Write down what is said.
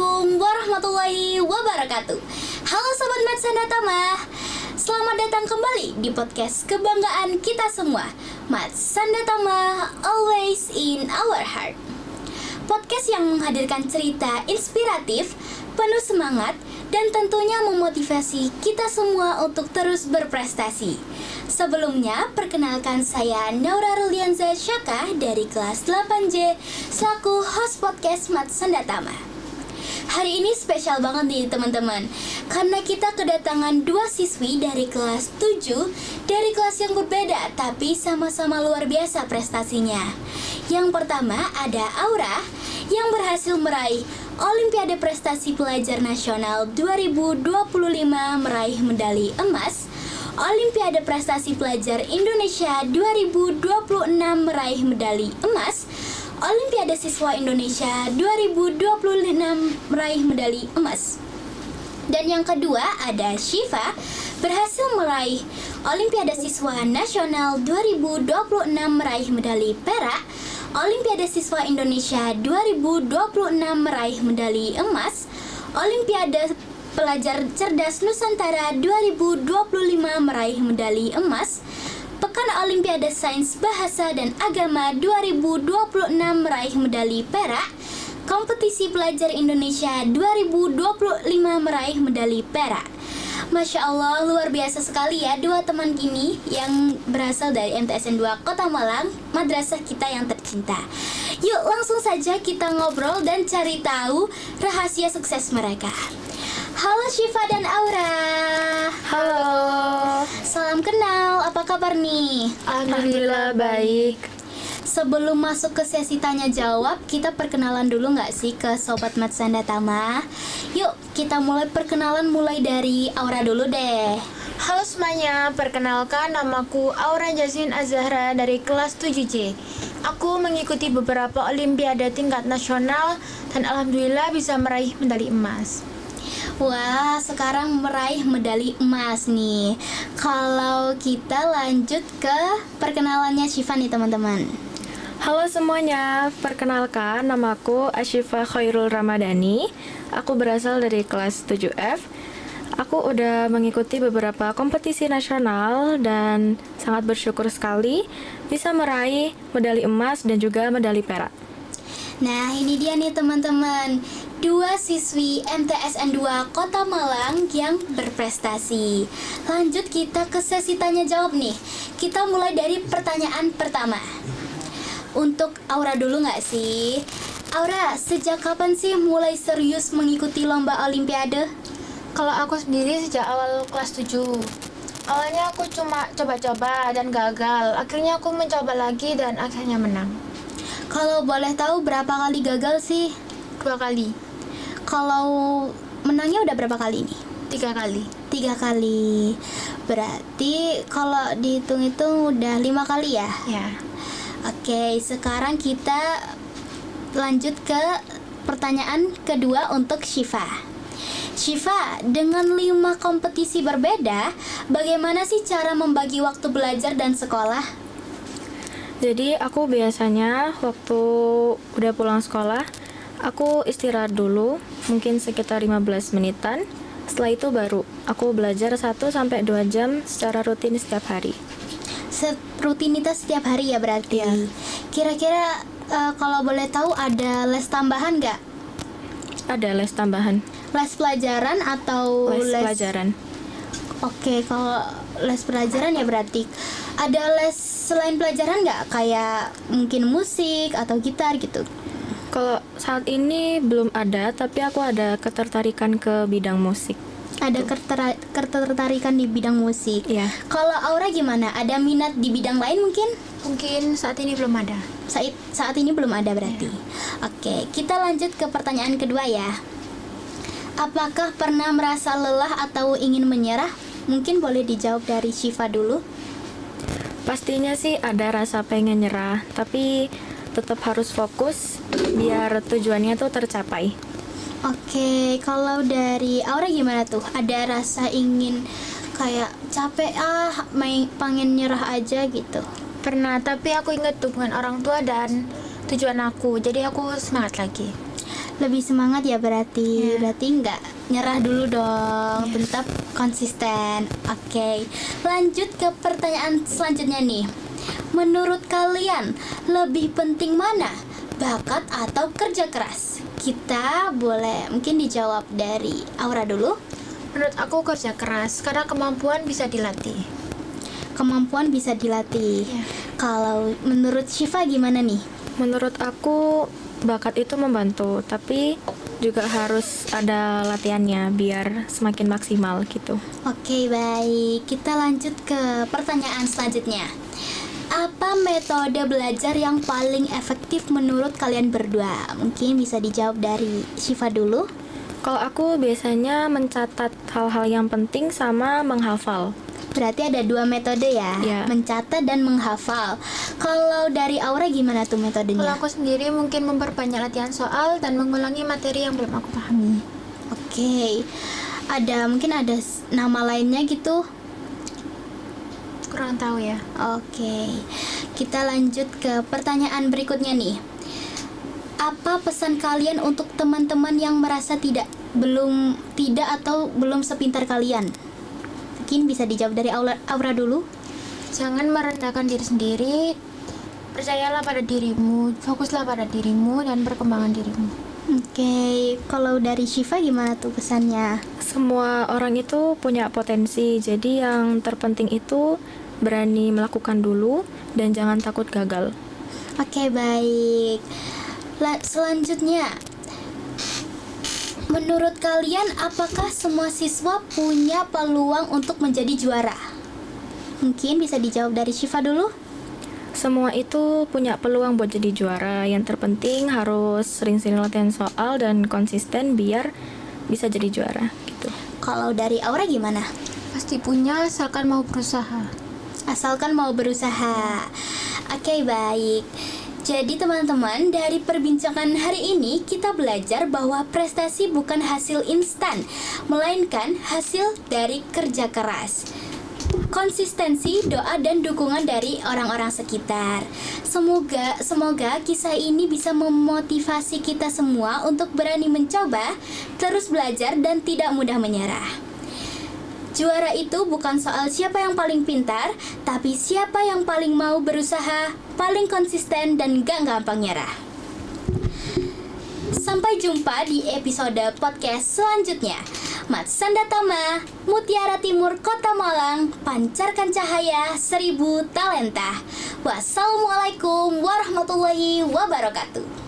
Assalamualaikum warahmatullahi wabarakatuh. Halo Sobat Math Sandatama, selamat datang kembali di podcast kebanggaan kita semua, Math Sandatama, always in our heart. Podcast yang menghadirkan cerita inspiratif, penuh semangat, dan tentunya memotivasi kita semua untuk terus berprestasi. Sebelumnya, perkenalkan saya Naura Rulianza Syaka dari kelas 8J selaku host podcast Math Sandatama. Hari ini spesial banget nih teman-teman, karena kita kedatangan dua siswi dari kelas 7 dari kelas yang berbeda tapi sama-sama luar biasa prestasinya. Yang pertama ada Aura yang berhasil meraih Olimpiade Prestasi Pelajar Nasional 2025 meraih medali emas, Olimpiade Prestasi Pelajar Indonesia 2026 meraih medali emas, Olimpiade Siswa Indonesia 2026 meraih medali emas. Dan yang kedua ada Syifa berhasil meraih Olimpiade Siswa Nasional 2026 meraih medali perak, Olimpiade Siswa Indonesia 2026 meraih medali emas, Olimpiade Pelajar Cerdas Nusantara 2025 meraih medali emas, Pekan Olimpiade Sains Bahasa dan Agama 2026 meraih medali perak, Kompetisi Pelajar Indonesia 2025 meraih medali perak. Masya Allah, luar biasa sekali ya dua teman kini yang berasal dari MTSN 2 Kota Malang, madrasah kita yang tercinta. Yuk langsung saja kita ngobrol dan cari tahu rahasia sukses mereka. Halo Syifa dan Aura. Halo. Salam kenal, apa kabar nih? Alhamdulillah baik. Sebelum masuk ke sesi tanya jawab, kita perkenalan dulu nggak sih ke Sobat Math Sandatama? Yuk kita perkenalan mulai dari Aura dulu deh. Halo semuanya, perkenalkan namaku Aura Jasmine Azahra dari kelas 7C. Aku mengikuti beberapa olimpiade tingkat nasional dan alhamdulillah bisa meraih medali emas. Wah, sekarang meraih medali emas nih. Kalau kita lanjut ke perkenalannya Syifa nih teman-teman. Halo semuanya, perkenalkan namaku Asyifa Khairul Ramadhani. Aku berasal dari kelas 7F. Aku udah mengikuti beberapa kompetisi nasional dan sangat bersyukur sekali bisa meraih medali emas dan juga medali perak. Nah, ini dia nih teman-teman, dua siswi MTSN 2 Kota Malang yang berprestasi. Lanjut kita ke sesi tanya jawab nih. Kita mulai dari pertanyaan pertama. Untuk Aura dulu nggak sih? Aura, sejak kapan sih mulai serius mengikuti lomba olimpiade? Kalau aku sendiri sejak awal kelas 7. Awalnya aku cuma coba-coba dan gagal. Akhirnya aku mencoba lagi dan akhirnya menang. Kalau boleh tahu berapa kali gagal sih? 2 kali. Kalau menangnya udah berapa kali nih? 3 kali. 3 kali. Berarti kalau dihitung-hitung udah 5 kali ya? Ya. Oke, sekarang kita lanjut ke pertanyaan kedua untuk Syifa. Syifa, dengan 5 kompetisi berbeda, bagaimana sih cara membagi waktu belajar dan sekolah? Jadi aku biasanya waktu udah pulang sekolah, aku istirahat dulu, mungkin sekitar 15 menitan. Setelah itu baru aku belajar 1-2 jam secara rutin setiap hari. Rutinitas setiap hari ya berarti? Ya. Kira-kira kalau boleh tahu ada les tambahan nggak? Ada les tambahan, Les pelajaran atau les pelajaran. Oke, kalau les pelajaran ya berarti ada les selain pelajaran nggak? Kayak mungkin musik atau gitar gitu? Kalau saat ini belum ada, tapi aku ada ketertarikan ke bidang musik. Ada ketertarikan di bidang musik. Iya. Kalau Aura gimana? Ada minat di bidang lain mungkin? Mungkin saat ini belum ada. Saat ini belum ada berarti. Oke, kita lanjut ke pertanyaan kedua ya. Apakah pernah merasa lelah atau ingin menyerah? Mungkin boleh dijawab dari Syifa dulu. Pastinya sih ada rasa pengen nyerah, tapi tetap harus fokus biar tujuannya tuh tercapai. Oke, kalau dari Aura gimana tuh? Ada rasa ingin kayak capek pengen nyerah aja gitu? Pernah, tapi aku ingat dukungan orang tua dan tujuan aku, jadi aku semangat lagi. Lebih semangat ya berarti. Iya. Berarti nggak nyerah dulu dong. Tetap konsisten. Oke. Lanjut ke pertanyaan selanjutnya nih. Menurut kalian lebih penting mana? Bakat atau kerja keras? Kita boleh mungkin dijawab dari Aura dulu. Menurut aku kerja keras karena kemampuan bisa dilatih. Kemampuan bisa dilatih. Iya. Kalau menurut Syifa gimana nih? Menurut aku bakat itu membantu, tapi juga harus ada latihannya biar semakin maksimal gitu. Oke, baik. Kita lanjut ke pertanyaan selanjutnya. Apa metode belajar yang paling efektif menurut kalian berdua? Mungkin bisa dijawab dari Syifa dulu. Kalau aku biasanya mencatat hal-hal yang penting sama menghafal. Berarti ada dua metode ya, Iya. mencatat dan menghafal. Kalau dari Aura gimana tuh Kalau metodenya? aku sendiri mungkin memperbanyak latihan soal dan mengulangi materi yang belum aku pahami. Oke, mungkin ada nama lainnya gitu. Kurang tahu ya. Oke, kita lanjut ke pertanyaan berikutnya nih. Apa pesan kalian untuk teman-teman yang merasa tidak atau belum sepintar kalian? Mungkin bisa dijawab dari Aura dulu. Jangan merendahkan diri sendiri. Percayalah pada dirimu, fokuslah pada dirimu dan perkembangan dirimu. Oke, kalau dari Syifa gimana tuh pesannya? Semua orang itu punya potensi, jadi yang terpenting itu berani melakukan dulu dan jangan takut gagal. Oke, baik. Selanjutnya, menurut kalian apakah semua siswa punya peluang untuk menjadi juara? Mungkin bisa dijawab dari Syifa dulu. Semua itu punya peluang buat jadi juara. Yang terpenting harus sering-sering latihan soal dan konsisten biar bisa jadi juara gitu. Kalau dari Aura gimana? Pasti punya asalkan mau berusaha. Asalkan mau berusaha. Oke, baik. Jadi teman-teman, dari perbincangan hari ini kita belajar bahwa prestasi bukan hasil instan, melainkan hasil dari kerja keras, konsistensi, doa, dan dukungan dari orang-orang sekitar. Semoga kisah ini bisa memotivasi kita semua untuk berani mencoba, terus belajar, dan tidak mudah menyerah. Juara itu bukan soal siapa yang paling pintar, tapi siapa yang paling mau berusaha, paling konsisten, dan gak gampang nyerah. Sampai jumpa di episode podcast selanjutnya. Matsandatama, Mutiara Timur Kota Malang, pancarkan cahaya 1000 talenta. Wassalamualaikum warahmatullahi wabarakatuh.